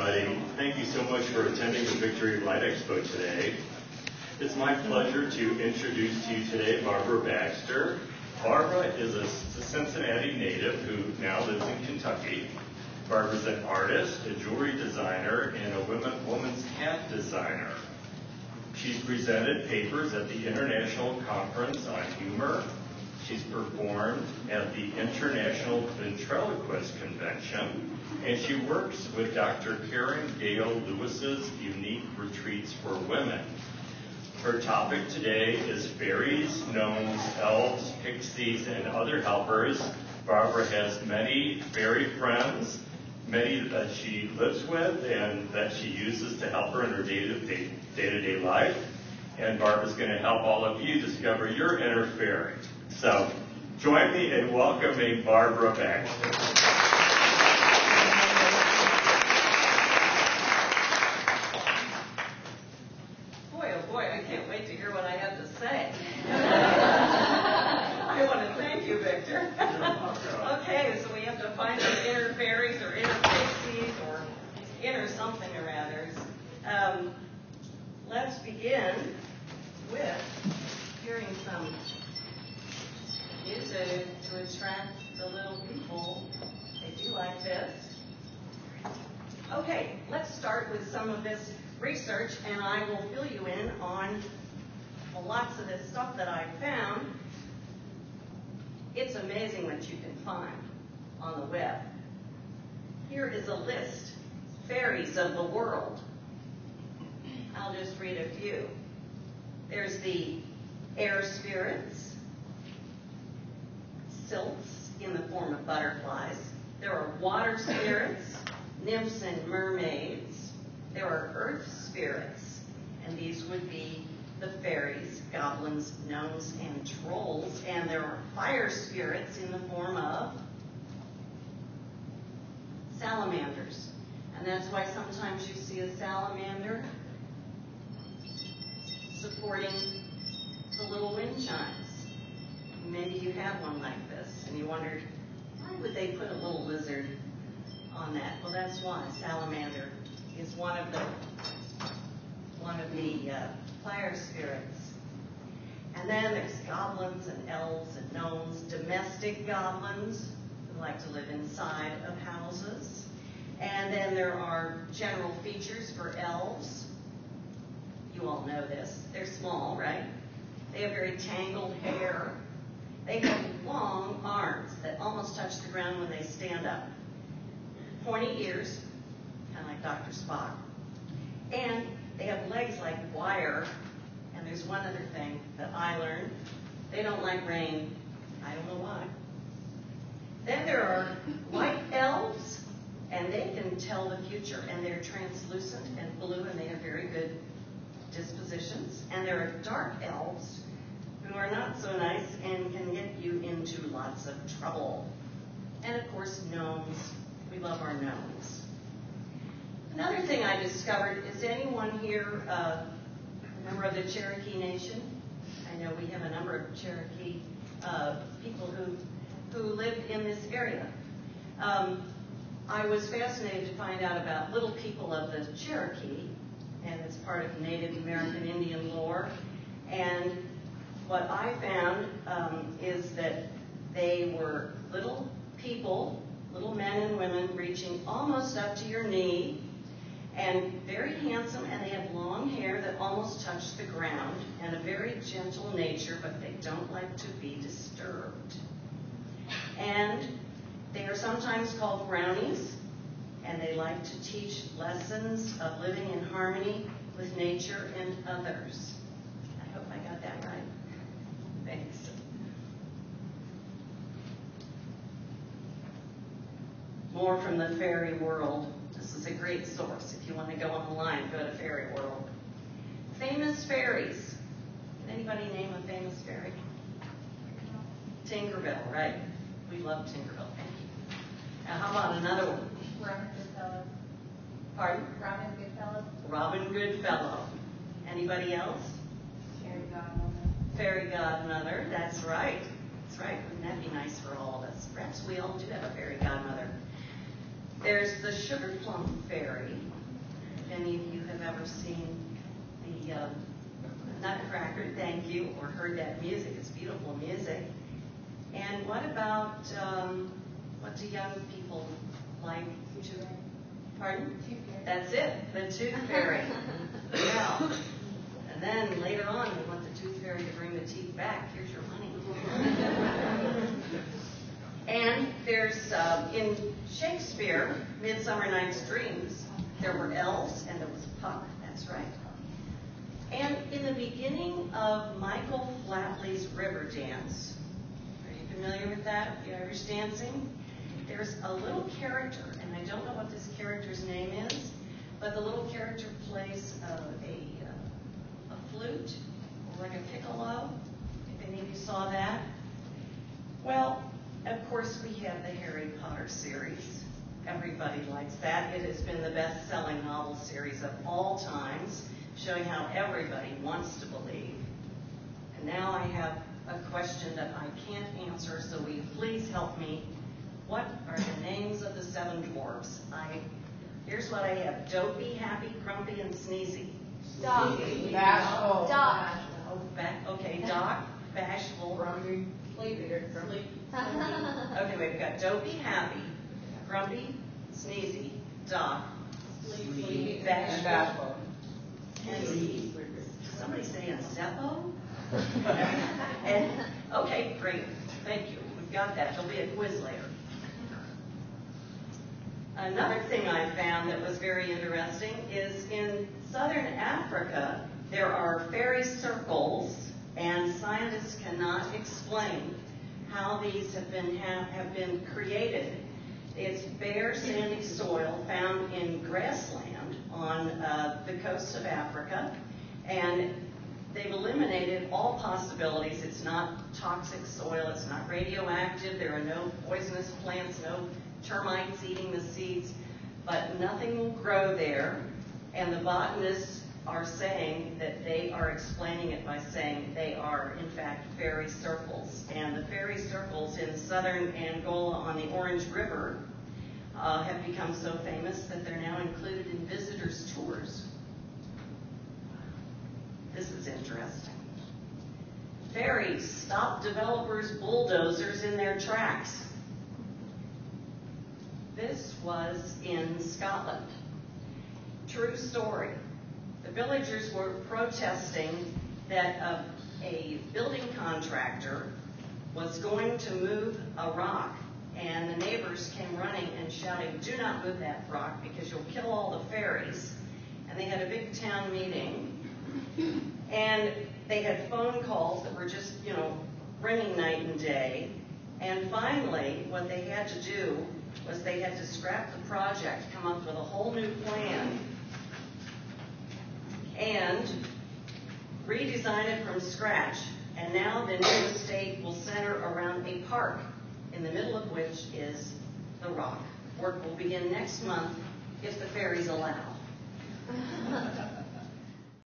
everybody. Thank you so much for attending the Victory Light Expo today. It's my pleasure to introduce to you today Barbara Baxter. Barbara is a Cincinnati native who now lives in Kentucky. Barbara's an artist, a jewelry designer, and a woman's hat designer. She's presented papers at the International Conference on Humor. She's performed at the International Ventriloquist Convention, and she works with Dr. Karen Gale Lewis's Unique Retreats for Women. Her topic today is fairies, gnomes, elves, pixies, and other helpers. Barbara has many fairy friends, many that she lives with and that she uses to help her in her day-to-day life. And Barbara's going to help all of you discover your inner fairy. So join me in welcoming Barbara Baxter. Oh boy, I can't wait to hear what I have to say. I want to thank you, Victor. Okay, so we have to find our inner fairies or inner pixies or inner something or others. Let's begin with hearing some music to attract the little people. They do like this. Okay, let's start with some of this research, and I will fill you in on lots of this stuff that I found. It's amazing what you can find on the web. Here is a list, fairies of the world. I'll just read a few. There's the air spirits, sylphs in the form of butterflies. There are water spirits, nymphs and mermaids. There are earth spirits, and these would be the fairies, goblins, gnomes, and trolls. And there are fire spirits in the form of salamanders. And that's why sometimes you see a salamander supporting the little wind chimes. Maybe you have one like this, and you wondered, why would they put a little lizard on that? Well, that's why. Salamander is one of the fire spirits. And then there's goblins and elves and gnomes, domestic goblins who like to live inside of houses. And then there are general features for elves. You all know this. They're small, right? They have very tangled hair. They have long arms that almost touch the ground when they stand up. Pointy ears, kind of like Dr. Spock. And they have legs like wire. And there's one other thing that I learned. They don't like rain. I don't know why. Then there are white elves, and they can tell the future. And they're translucent and blue, and they have very good dispositions. And there are dark elves who are not so nice and can get you into lots of trouble. And of course, gnomes. We love our gnomes. Another thing I discovered, is anyone here a member of the Cherokee Nation? I know we have a number of Cherokee people who live in this area. I was fascinated to find out about little people of the Cherokee, and it's part of Native American Indian lore. And what I found is that they were little people, little men and women reaching almost up to your knee, and very handsome, and they have long hair that almost touch the ground, and a very gentle nature, but they don't like to be disturbed. And they are sometimes called brownies, and they like to teach lessons of living in harmony with nature and others. I hope I got that right. Thanks. More from the fairy world. This is a great source. If you want to go online, go to Fairy World. Famous fairies. Can anybody name a famous fairy? Tinkerbell, right? We love Tinkerbell. Thank you. Now, how about another one? Robin Goodfellow. Pardon? Robin Goodfellow. Robin Goodfellow. Anybody else? Fairy Godmother. Fairy Godmother. That's right. That's right. Wouldn't that be nice for all of us? Perhaps we all do have a fairy godmother. There's the Sugar Plum Fairy. If any of you have ever seen the Nutcracker, thank you, or heard that music. It's beautiful music. And what about, what do young people like? Pardon? Tooth Fairy. That's it, the Tooth Fairy. Yeah. And then later on, we want the Tooth Fairy to bring the teeth back. Here's your money. And there's, in Shakespeare, Midsummer Night's Dreams, there were elves and there was Puck. That's right. And in the beginning of Michael Flatley's River Dance, are you familiar with that? The Irish dancing? There's a little character, and I don't know what this character's name is, but the little character plays a flute, like a piccolo, if any of you saw that. Well, of course, we have the Harry Potter series. Everybody likes that. It has been the best-selling novel series of all times, showing how everybody wants to believe. And now I have a question that I can't answer, so will you please help me? What are the names of the 7 dwarfs? Here's what I have. Dopey, Happy, Grumpy, and Sneezy. Doc. Bashful. Doc. Okay, Doc, Bashful. Grumpy. Sleepy. Okay, we've got Dopey, Happy, Grumpy, Sneezy, Doc, Sleepy. And bashful. and somebody saying Zeppo? And, okay, great. Thank you. We've got that. There'll be a quiz later. Another thing I found that was very interesting is in southern Africa, there are fairy circles, and scientists cannot explain how these have been created. It's bare, sandy soil found in grassland on the coast of Africa, and they've eliminated all possibilities. It's not toxic soil, it's not radioactive, there are no poisonous plants, no termites eating the seeds, but nothing will grow there, and the botanists are saying that they are explaining it by saying they are, in fact, fairy circles. And the fairy circles in southern Angola on the Orange River have become so famous that they're now included in visitors' tours. This is interesting. Fairies stop developers' bulldozers in their tracks. This was in Scotland. True story. The villagers were protesting that a building contractor was going to move a rock, and the neighbors came running and shouting, "Do not move that rock because you'll kill all the fairies." And they had a big town meeting, and they had phone calls that were just, ringing night and day. And finally, what they had to do was they had to scrap the project, come up with a whole new plan, and redesign it from scratch. And now the new estate will center around a park, in the middle of which is the rock. Work will begin next month if the fairies allow.